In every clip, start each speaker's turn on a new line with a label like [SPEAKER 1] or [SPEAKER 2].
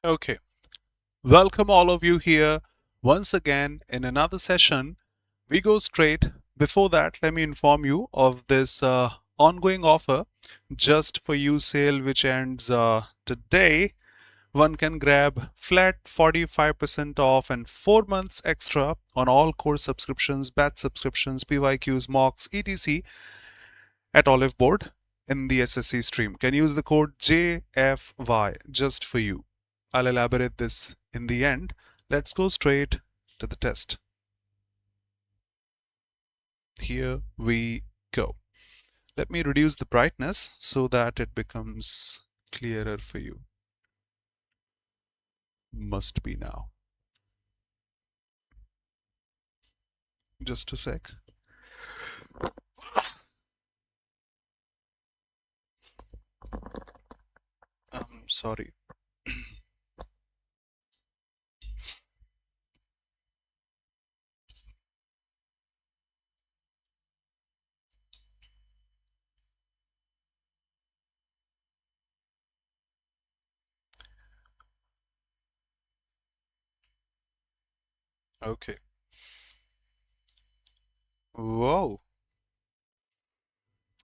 [SPEAKER 1] Okay, welcome all of you here once again in another session. We go straight. Before that, let me inform you of this ongoing offer just for you sale, which ends today. One can grab flat 45% off and 4 months extra on all course subscriptions, batch subscriptions, PYQs, mocks, etc. at Oliveboard in the SSC stream. Can use the code JFY just for you. I'll elaborate this in the end. Let's go straight to the test. Here we go. Let me reduce the brightness so that it becomes clearer for you. Must be now. Just a sec. Sorry. Okay. Whoa.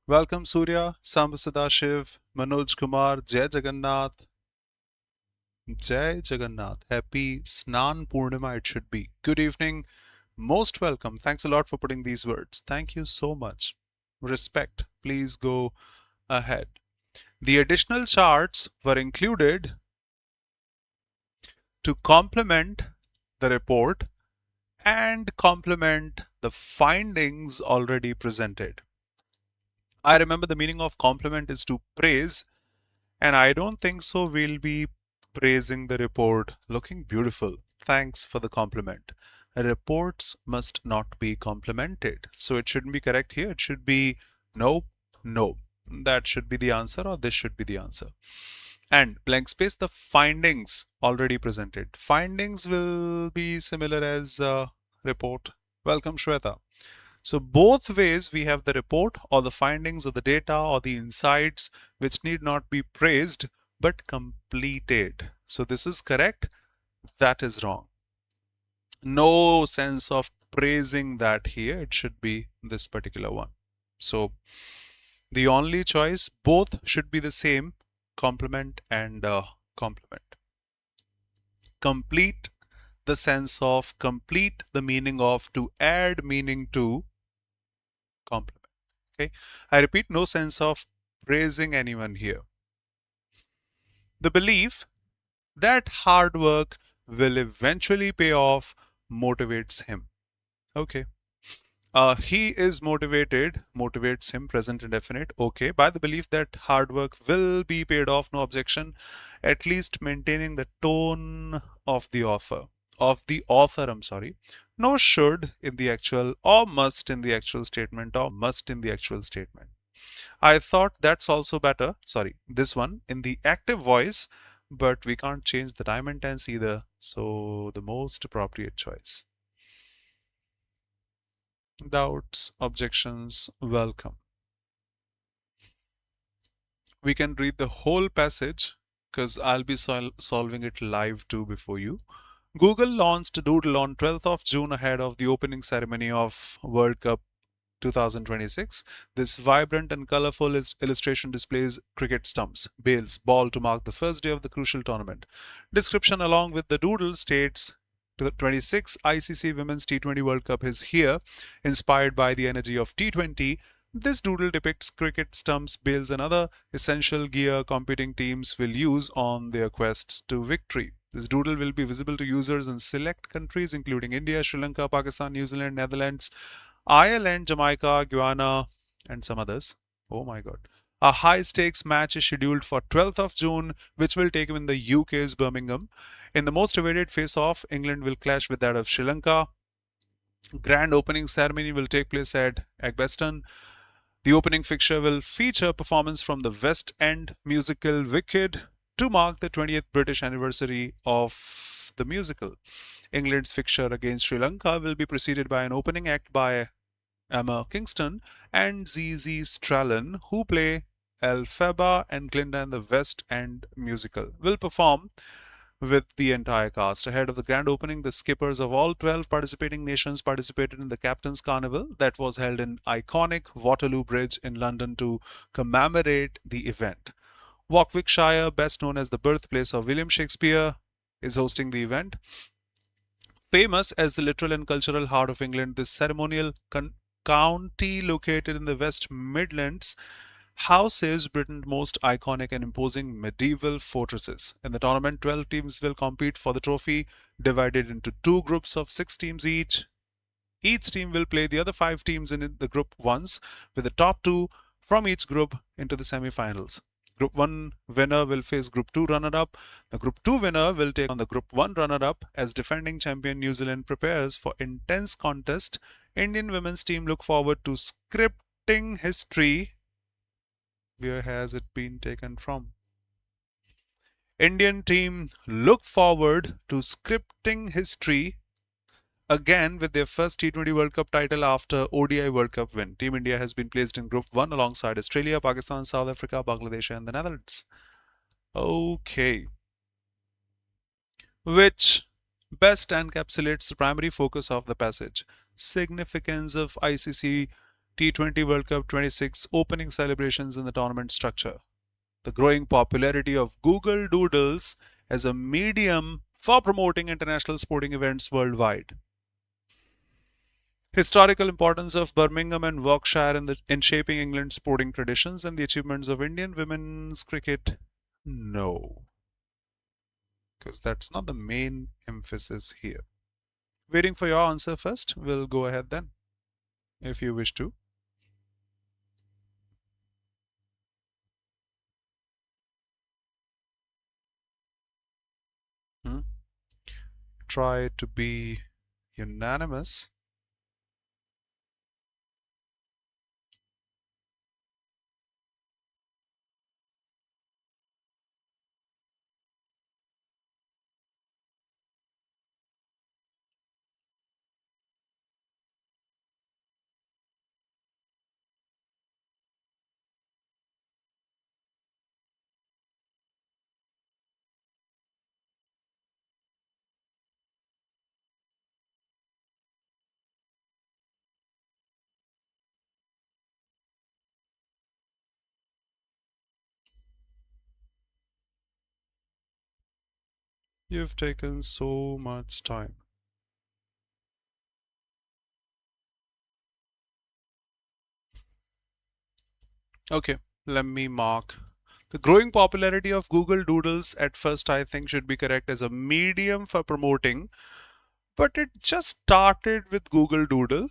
[SPEAKER 1] Welcome Surya, Sambasada Shiv, Manoj Kumar, Jai Jagannath. Jai Jagannath. Happy Snan Purnima it should be. Good evening. Most welcome. Thanks a lot for putting these words. Thank you so much. Respect. Please go ahead. The additional charts were included to complement the report and complement the findings already presented. I remember the meaning of compliment is to praise, and I don't think so we'll be praising the report looking beautiful. Thanks for the compliment. Reports must not be complimented. So it shouldn't be correct here. It should be no, no. That should be the answer, or this should be the answer. And blank space, the findings already presented. Findings will be similar as report. Welcome, Shweta. So both ways we have the report or the findings or the data or the insights which need not be praised but completed. So this is correct. That is wrong. No sense of praising that here. It should be this particular one. So the only choice, both should be the same, complement and complement. Complete, the sense of complete, the meaning of to add meaning to complement. Okay, I repeat, no sense of praising anyone here. The belief that hard work will eventually pay off motivates him. Okay. He is motivated, motivates him, present indefinite. Okay. By the belief that hard work will be paid off, no objection. At least maintaining the tone of the author, I'm sorry. No should in the actual or must in the actual statement or must in the actual statement. I thought that's also better. Sorry, this one in the active voice, but we can't change the time and tense either. So the most appropriate choice. Doubts, objections, welcome. We can read the whole passage because I'll be solving it live too before you. Google launched Doodle on 12th of June ahead of the opening ceremony of World Cup 2026. This vibrant and colorful illustration displays cricket stumps, bails, ball to mark the first day of the crucial tournament. Description along with the doodle states 26 ICC Women's T20 World Cup is here, inspired by the energy of T20. This doodle depicts cricket stumps, bails, and other essential gear competing teams will use on their quests to victory. This doodle will be visible to users in select countries including India, Sri Lanka, Pakistan, New Zealand, Netherlands, Ireland, Jamaica, Guyana, and some others. Oh my god. A high stakes match is scheduled for 12th of June, which will take in the UK's Birmingham. In the most awaited face-off, England will clash with that of Sri Lanka. Grand opening ceremony will take place at Eggbaston. The opening fixture will feature performance from the West End musical Wicked to mark the 20th British anniversary of the musical. England's fixture against Sri Lanka will be preceded by an opening act by Emma Kingston and ZZ Strallen, who play Elphaba and Glinda in the West End musical. Will perform with the entire cast. Ahead of the grand opening, the skippers of all 12 participating nations participated in the Captain's Carnival that was held in iconic Waterloo Bridge in London to commemorate the event. Warwickshire, best known as the birthplace of William Shakespeare, is hosting the event. Famous as the literal and cultural heart of England, this ceremonial county located in the West Midlands houses Britain's most iconic and imposing medieval fortresses. In the tournament, 12 teams will compete for the trophy, divided into two groups of 6 teams each. Each team will play the other 5 teams in the group once, with the top 2 from each group into the semi-finals. Group 1 winner will face Group 2 runner-up. The Group 2 winner will take on the Group 1 runner-up. As defending champion New Zealand prepares for intense contest, Indian women's team look forward to scripting history. Where has it been taken from? Indian team look forward to scripting history again with their first T20 World Cup title after ODI World Cup win. Team India has been placed in Group 1 alongside Australia, Pakistan, South Africa, Bangladesh and the Netherlands. Okay. Which best encapsulates the primary focus of the passage? Significance of ICC T20 World Cup 26 opening celebrations in the tournament structure. The growing popularity of Google Doodles as a medium for promoting international sporting events worldwide. Historical importance of Birmingham and Warwickshire in shaping England's sporting traditions and the achievements of Indian women's cricket? No. Because that's not the main emphasis here. Waiting for your answer first. We'll go ahead then, if you wish to. Try to be unanimous. You've taken so much time. Okay, let me mark. The growing popularity of Google Doodles at first I think should be correct as a medium for promoting, but it just started with Google Doodle.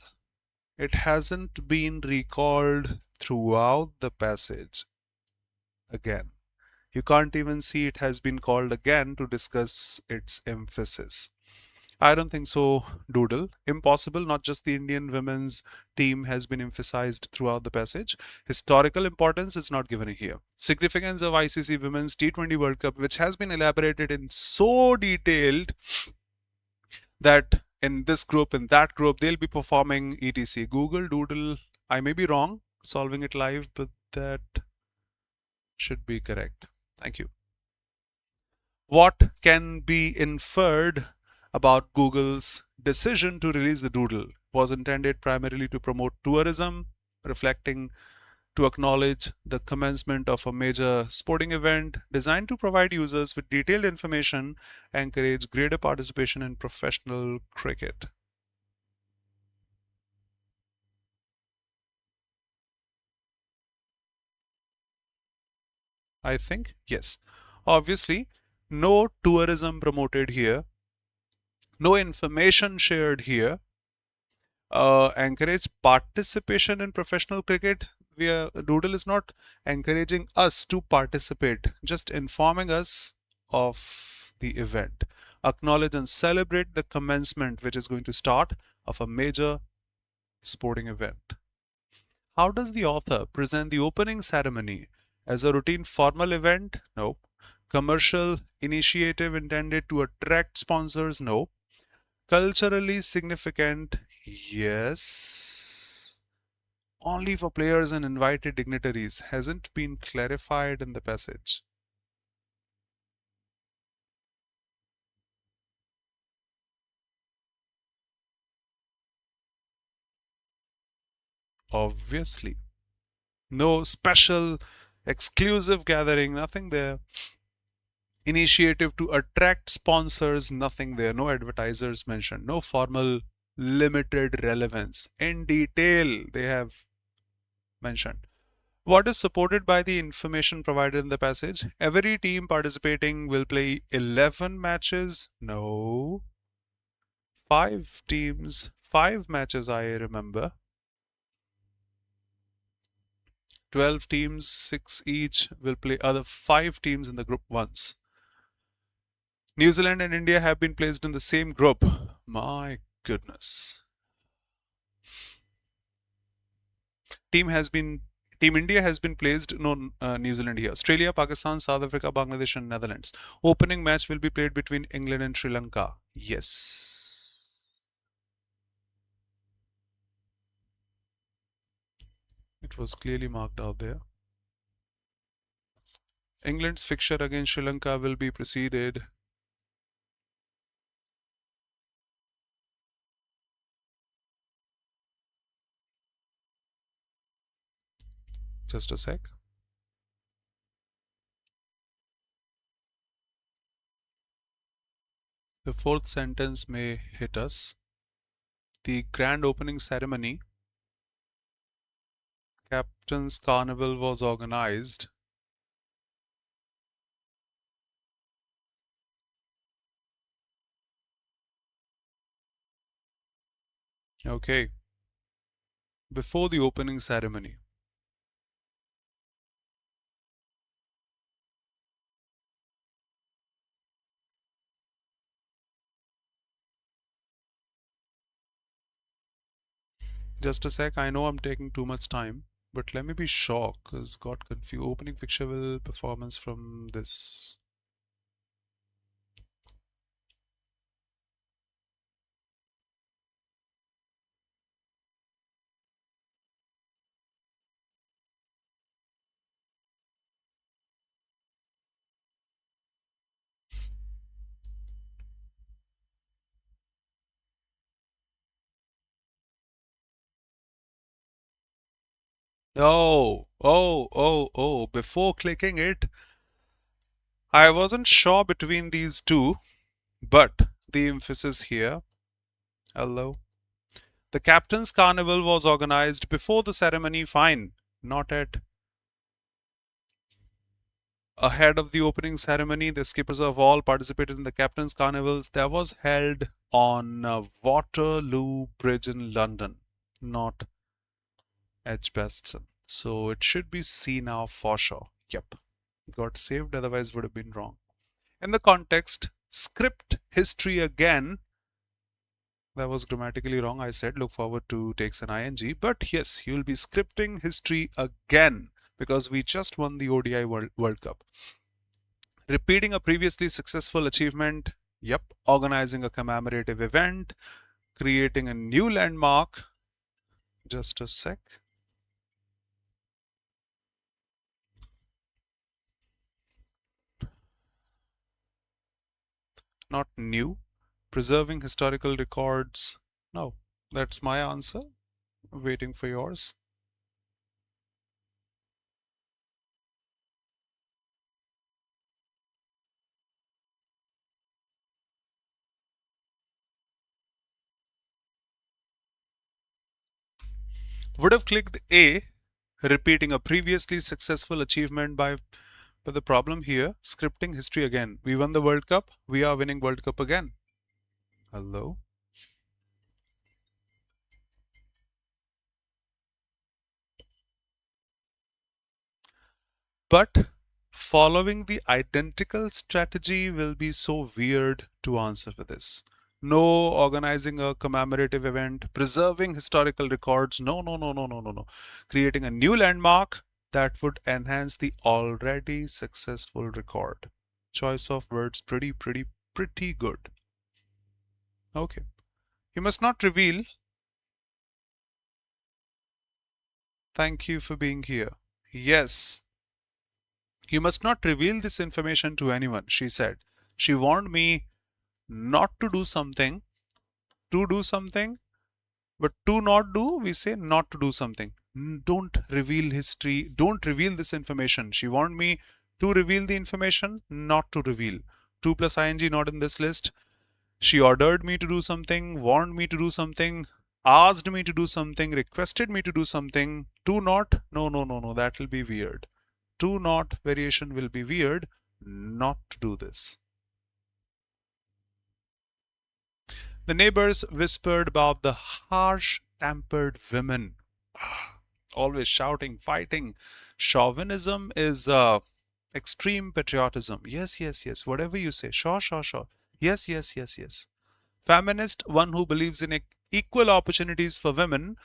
[SPEAKER 1] It hasn't been recalled throughout the passage again. You can't even see it has been called again to discuss its emphasis. I don't think so, Doodle. Impossible, not just the Indian women's team has been emphasized throughout the passage. Historical importance is not given here. Significance of ICC Women's T20 World Cup, which has been elaborated in so detailed that in this group, in that group, they'll be performing etc. Google Doodle, I may be wrong, solving it live, but that should be correct. Thank you. What can be inferred about Google's decision to release the Doodle? Was intended primarily to promote tourism, reflecting to acknowledge the commencement of a major sporting event, designed to provide users with detailed information, encourage greater participation in professional cricket. I think yes. Obviously, no tourism promoted here, no information shared here. Encourage participation in professional cricket. Doodle is not encouraging us to participate, just informing us of the event. Acknowledge and celebrate the commencement, which is going to start, of a major sporting event. How does the author present the opening ceremony? As a routine formal event? No. Commercial initiative intended to attract sponsors? No. Culturally significant? Yes. Only for players and invited dignitaries. Hasn't been clarified in the passage. Obviously. No special exclusive gathering, nothing there. Initiative to attract sponsors, nothing there. No advertisers mentioned. No formal limited relevance. In detail, they have mentioned. What is supported by the information provided in the passage? Every team participating will play 11 matches. No. 5 teams, 5 matches, I remember. 12 teams, 6 each will play other 5 teams in the group once. New Zealand and India have been placed in the same group. My goodness. Team India has been placed, no, New Zealand here. Australia, Pakistan, South Africa, Bangladesh and Netherlands. Opening match will be played between England and Sri Lanka. Yes. It was clearly marked out there. England's fixture against Sri Lanka will be preceded. Just a sec. The fourth sentence may hit us. The grand opening ceremony, Captain's Carnival, was organized. Okay. Before the opening ceremony. Just a sec, I know I'm taking too much time, but let me be sure because got confused. Opening fixture will performance from this. Oh, before clicking it, I wasn't sure between these two, but the emphasis here. Hello. The Captain's Carnival was organized before the ceremony, fine, not at ahead of the opening ceremony. The skippers of all participated in the Captain's Carnivals that was held on Waterloo Bridge in London, not Edgbaston. So it should be C now for sure. Yep. Got saved, otherwise would have been wrong. In the context, script history again. That was grammatically wrong. I said look forward to takes an ing. But yes, you'll be scripting history again because we just won the ODI World Cup. Repeating a previously successful achievement. Yep. Organizing a commemorative event. Creating a new landmark. Just a sec. Not new. Preserving historical records. No, that's my answer. Waiting for yours. Would have clicked A, repeating a previously successful achievement but the problem here, scripting history again. We won the World Cup. We are winning World Cup again. Hello. But following the identical strategy will be so weird to answer for this. No organizing a commemorative event, preserving historical records. No. Creating a new landmark that would enhance the already successful record. Choice of words pretty good. Okay. You must not reveal. Thank you for being here. Yes. You must not reveal this information to anyone, she said. She warned me not to do something, to do something, but to not do, we say not to do something. Don't reveal history. Don't reveal this information. She want me to reveal the information, not to reveal. 2 plus ing not in this list. She ordered me to do something, warned me to do something, asked me to do something, requested me to do something. To not, no, no, no, no, that will be weird. To not variation will be weird. Not to do this. The neighbors whispered about the harsh-tempered women. Always shouting, fighting. Chauvinism is extreme patriotism. Yes, yes, yes. Whatever you say. Sure, sure, sure. Yes, yes, yes, yes. Feminist, one who believes in equal opportunities for women,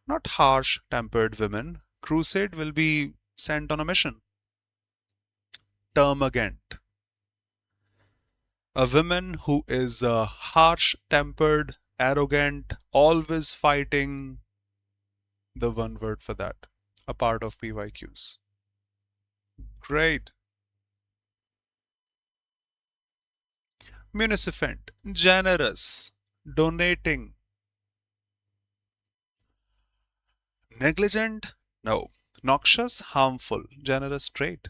[SPEAKER 1] not harsh-tempered women. Crusade will be sent on a mission. Termagant. A woman who is harsh-tempered, arrogant, always fighting. The one word for that. A part of PYQs. Great. Munificent, generous, donating. Negligent? No. Noxious, harmful, generous trait.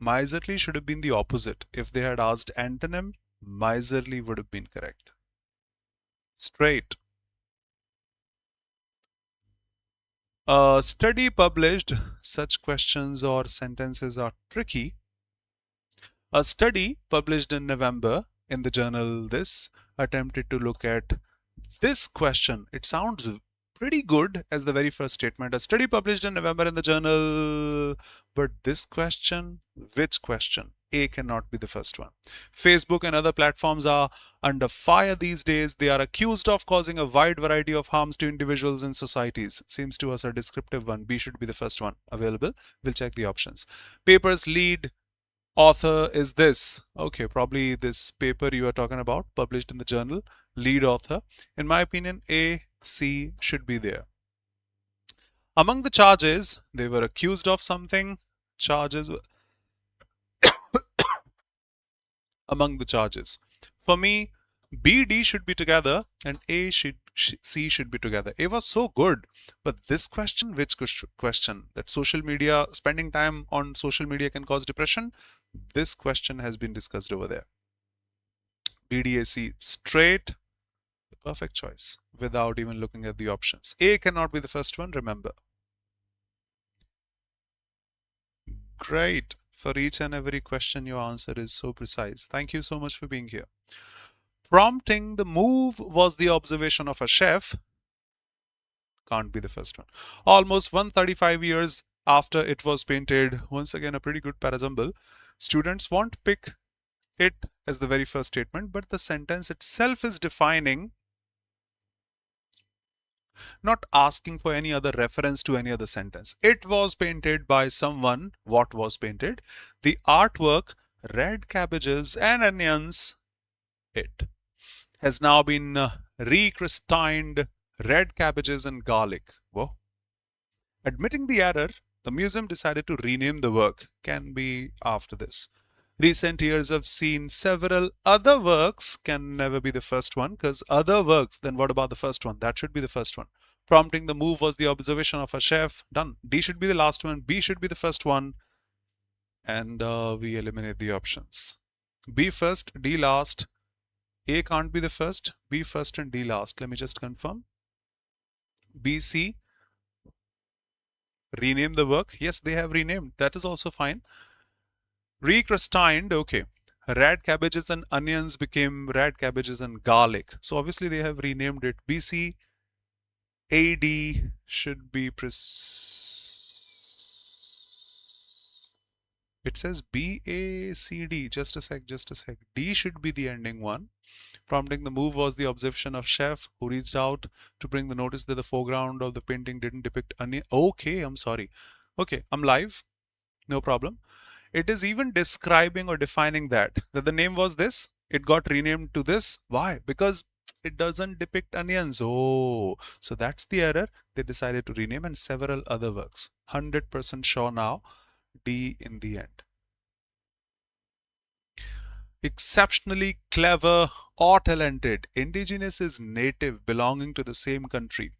[SPEAKER 1] Miserly should have been the opposite. If they had asked antonym, miserly would have been correct. Straight. A study published, such questions or sentences are tricky. A study published in November in the journal This attempted to look at this question. It sounds pretty good as the very first statement. A study published in November in the journal, but this question, which question? A cannot be the first one. Facebook and other platforms are under fire these days. They are accused of causing a wide variety of harms to individuals and societies. Seems to us a descriptive one. B should be the first one available. We'll check the options. Paper's lead author is this. Okay, probably this paper you are talking about, published in the journal. Lead author. In my opinion, A, C should be there. Among the charges, they were accused of something. Charges among the charges. For me, B, D should be together and A, C should be together. A was so good, but this question, which question? That social media, spending time on social media can cause depression? This question has been discussed over there. BDAC, straight, the perfect choice without even looking at the options. A cannot be the first one, remember. Great. For each and every question, your answer is so precise. Thank you so much for being here. Prompting the move was the observation of a chef. Can't be the first one. Almost 135 years after it was painted, once again a pretty good parajumble. Students won't pick it as the very first statement, but the sentence itself is defining, not asking for any other reference to any other sentence. It was painted by someone. What was painted? The artwork, red cabbages and onions, it has now been rechristened red cabbages and garlic. Whoa. Admitting the error, the museum decided to rename the work. Can be after this. Recent years have seen several other works. Can never be the first one, because other works, then what about the first one? That should be the first one. Prompting the move was the observation of a chef. Done. D should be the last one. B should be the first one. And we eliminate the options. B first, D last. A can't be the first. B first and D last. Let me just confirm. B, C. Rename the work. Yes, they have renamed. That is also fine. Rechristened, okay. Red cabbages and onions became red cabbages and garlic. So obviously they have renamed it. BC, AD should be it says BACD. Just a sec, just a sec. D should be the ending one. Prompting the move was the observation of chef who reached out to bring the notice that the foreground of the painting didn't depict onion. Okay, I'm sorry. Okay, I'm live. No problem. It is even describing or defining that the name was this. It got renamed to this. Why? Because it doesn't depict onions. Oh, so that's the error. They decided to rename, and several other works. 100% sure now. D in the end. Exceptionally clever or talented. Indigenous is native, belonging to the same country.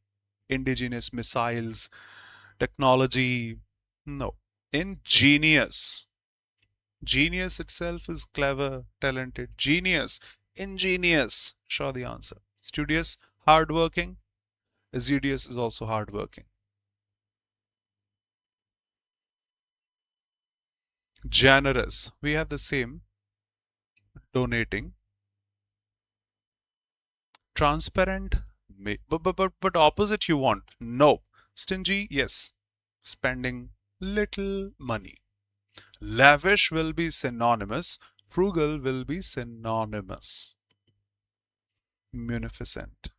[SPEAKER 1] Indigenous missiles, Technology, no. Ingenious. Genius itself is clever, talented. Genius, ingenious. Sure, the answer. Studious, hardworking. Assiduous is also hardworking. Generous, we have the same. Donating. Transparent, but opposite you want. No. Stingy, yes. Spending little money. Lavish will be synonymous. Frugal will be synonymous. Munificent.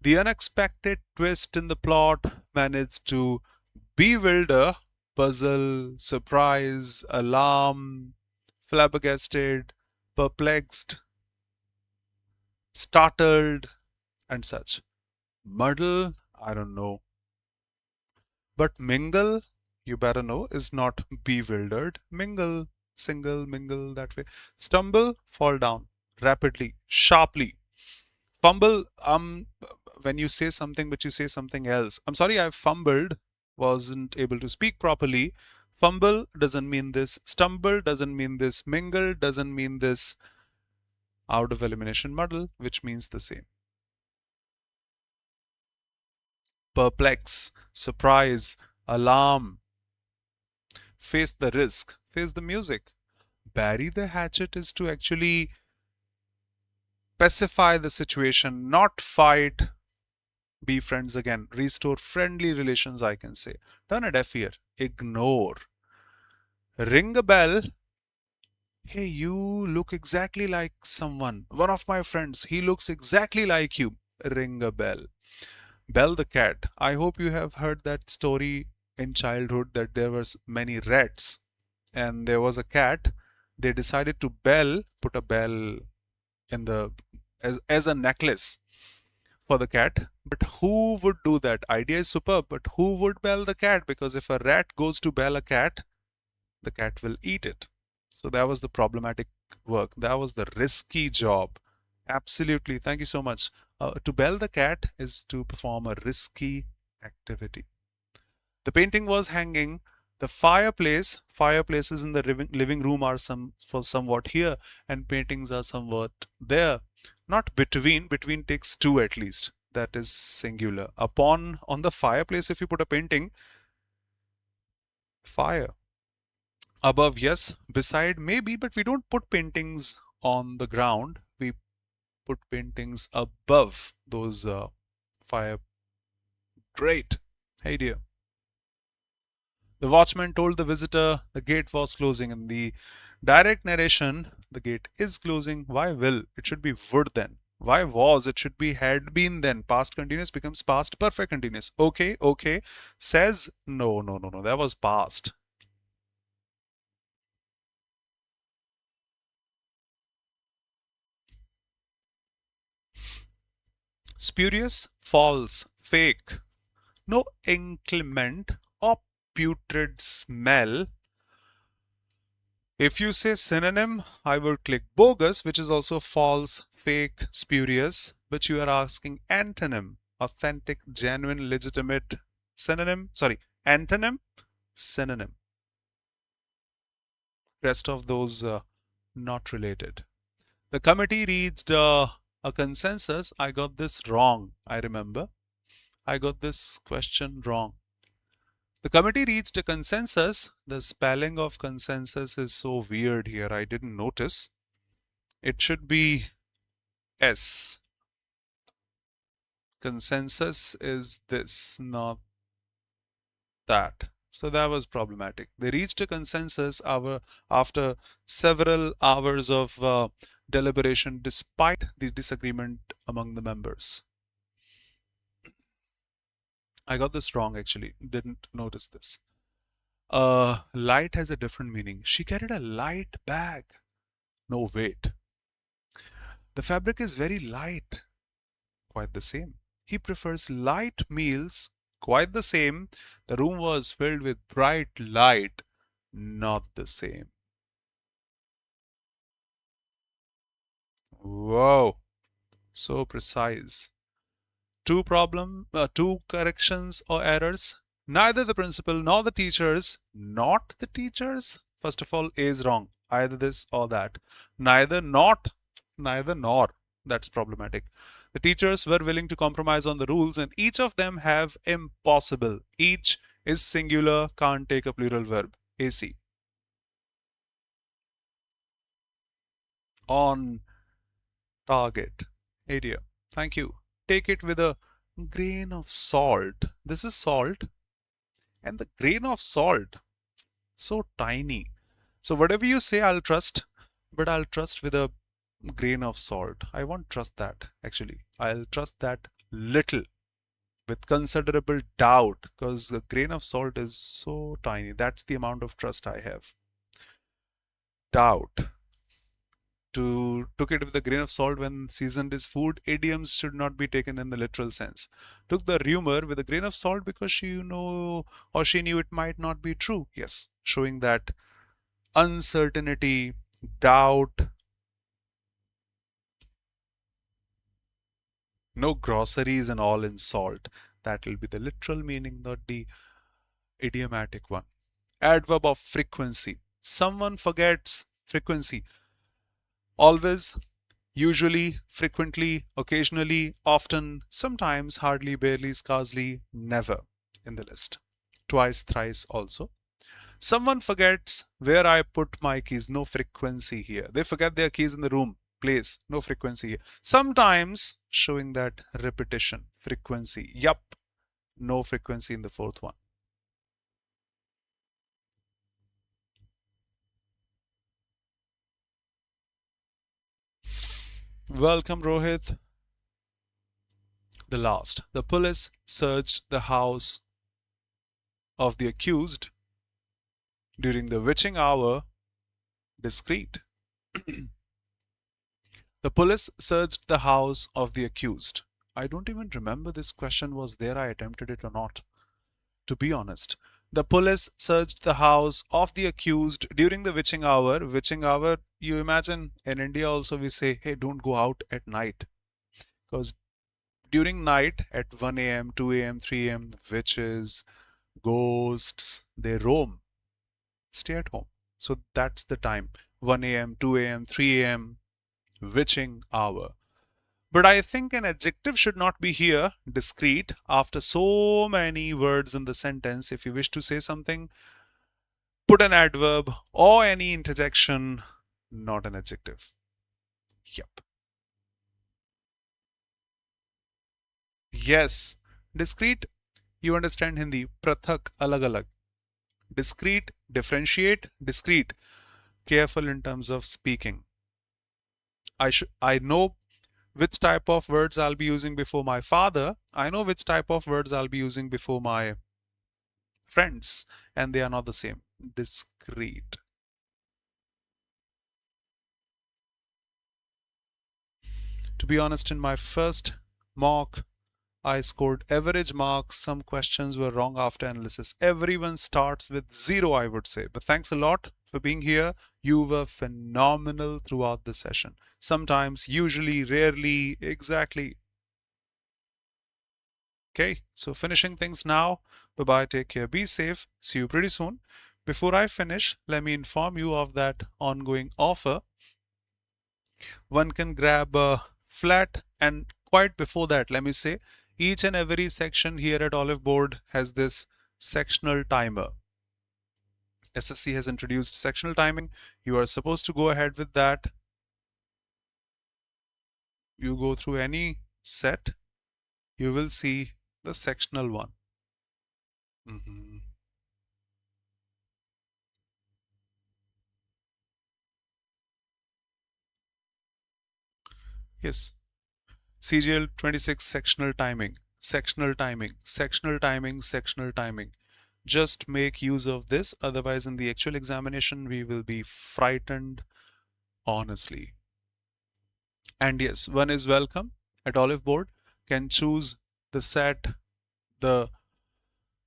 [SPEAKER 1] The unexpected twist in the plot managed to bewilder, puzzle, surprise, alarm, flabbergasted, perplexed, startled, and such. Muddle, I don't know. But mingle, you better know, is not bewildered. Mingle, single, mingle, that way. Stumble, fall down, rapidly, sharply. Fumble, when you say something but you say something else. I'm sorry, I fumbled, wasn't able to speak properly. Fumble doesn't mean this. Stumble doesn't mean this. Mingle doesn't mean this. Out of elimination, muddle, which means the same. Perplex, surprise, alarm. Face the risk, face the music. Bury the hatchet is to actually pacify the situation, not fight, be friends again, restore friendly relations, I can say. Turn a deaf ear, ignore. Ring a bell. Hey, you look exactly like someone. One of my friends, he looks exactly like you. Ring a bell. Bell the cat. I hope you have heard that story in childhood that there was many rats and there was a cat. They decided to put a bell in the as a necklace for the cat. But who would do that? Idea is superb, but who would bell the cat? Because if a rat goes to bell a cat, the cat will eat it. So that was the problematic work. That was the risky job. Absolutely. Thank you so much. To bell the cat is to perform a risky activity. The painting was hanging. The fireplaces in the living room are somewhat here, and paintings are somewhat there. Not between. Between takes two at least. That is singular. On the fireplace, if you put a painting, fire. Above, yes. Beside, maybe, but we don't put paintings on the ground. We put paintings above those fire. Great. Hey dear. The watchman told the visitor the gate was closing. In the direct narration, the gate is closing. Why will? It should be would then. Why was? It should be had been then. Past continuous becomes past perfect continuous. Okay, okay. Says no, no, no, no. That was past. Spurious, false, fake. No inclement or putrid smell. If you say synonym, I would click bogus, which is also false, fake, spurious, but you are asking antonym, authentic, genuine, legitimate. Synonym, sorry, antonym, synonym. Rest of those not related. The committee reached a consensus. I got this wrong, I remember. I got this question wrong. The committee reached a consensus. The spelling of consensus is so weird here. I didn't notice. It should be S. Consensus is this, not that. So that was problematic. They reached a consensus after several hours of deliberation despite the disagreement among the members. I got this wrong actually, didn't notice this. Light has a different meaning. She carried a light bag. No weight. The fabric is very light. Quite the same. He prefers light meals. Quite the same. The room was filled with bright light. Not the same. Whoa. So precise. Two corrections or errors. Neither the principal nor the teachers, not the teachers. First of all, A is wrong. Either this or that. Neither, not, neither nor. That's problematic. The teachers were willing to compromise on the rules, and each of them have impossible. Each is singular, can't take a plural verb. AC. On target. Idea. Thank you. Take it with a grain of salt. This is salt, and the grain of salt, so tiny. So whatever you say, I'll trust, but I'll trust with a grain of salt. I won't trust that, actually. I'll trust that little with considerable doubt, because a grain of salt is so tiny. That's the amount of trust I have. Doubt. Took it with a grain of salt when seasoned is food. Idioms should not be taken in the literal sense. Took the rumor with a grain of salt because she knew it might not be true. Yes, showing that uncertainty, doubt. No groceries and all in salt. That will be the literal meaning, not the idiomatic one. Adverb of frequency. Someone forgets frequency. Always, usually, frequently, occasionally, often, sometimes, hardly, barely, scarcely, never in the list. Twice, thrice also. Someone forgets where I put my keys. No frequency here. They forget their keys in the room, place. No frequency here. Sometimes, showing that repetition, frequency. Yup. No frequency in the fourth one. Welcome, Rohit. The last. The police searched the house of the accused during the witching hour. Discreet. The police searched the house of the accused. I don't even remember this question was there. I attempted it or not, to be honest. The police searched the house of the accused during the witching hour. Witching hour, you imagine, in India also we say, hey, don't go out at night. Because during night at 1 a.m., 2 a.m., 3 a.m., witches, ghosts, they roam. Stay at home. So that's the time. 1 a.m., 2 a.m., 3 a.m., witching hour. But I think an adjective should not be here, discreet, after so many words in the sentence. If you wish to say something, put an adverb or any interjection, not an adjective. Yep. Yes. Discreet, you understand Hindi. Prathak, alag-alag. Discreet, differentiate. Discreet, careful in terms of speaking. I know which type of words I'll be using before my father. I know which type of words I'll be using before my friends, and they are not the same. Discreet. To be honest, in my first mock, I scored average marks. Some questions were wrong after analysis. Everyone starts with 0, I would say. But thanks a lot for being here. You were phenomenal throughout the session. Sometimes, usually, rarely, exactly. Okay, so finishing things now. Bye-bye, take care, be safe. See you pretty soon. Before I finish, let me inform you of that ongoing offer. One can grab a flat, and quite before that, let me say, each and every section here at Oliveboard has this sectional timer. SSC has introduced sectional timing. You are supposed to go ahead with that. You go through any set, you will see the sectional one. Yes. CGL 26 sectional timing, sectional timing, sectional timing, sectional timing. Just make use of this, otherwise in the actual examination we will be frightened, honestly. And yes, one is welcome at Oliveboard, can choose the set, the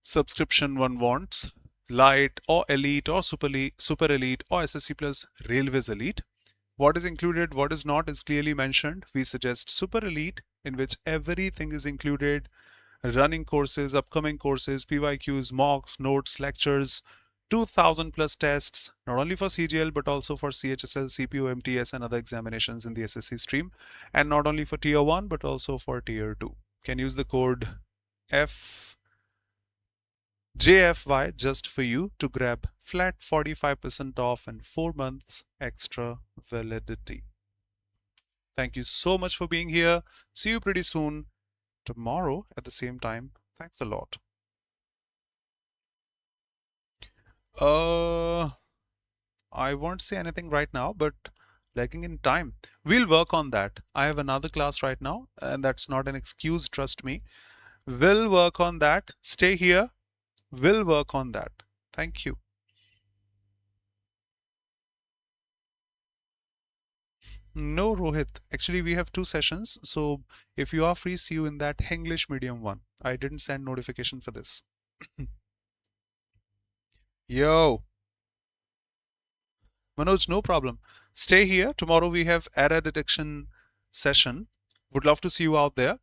[SPEAKER 1] subscription one wants, light or elite or super elite or SSC plus railways elite. What is included, what is not is clearly mentioned. We suggest Super Elite, in which everything is included: running courses, upcoming courses, PYQs, mocks, notes, lectures, 2000 plus tests, not only for CGL but also for CHSL, CPO, MTS and other examinations in the SSC stream, and not only for tier 1 but also for tier 2. Can use the code JFY just for you to grab flat 45% off and 4 months extra validity. Thank you so much for being here. See you pretty soon tomorrow at the same time. Thanks a lot. I won't say anything right now, but lagging in time. We'll work on that. I have another class right now, and that's not an excuse, trust me. We'll work on that. Stay here. We'll work on that. Thank you. No, Rohit. Actually, we have 2 sessions. So if you are free, see you in that Hinglish medium one. I didn't send notification for this. Yo. Manoj, no problem. Stay here. Tomorrow we have error detection session. Would love to see you out there.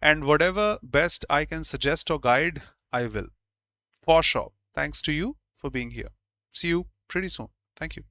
[SPEAKER 1] And whatever best I can suggest or guide, I will. For sure. Thanks to you for being here. See you pretty soon. Thank you.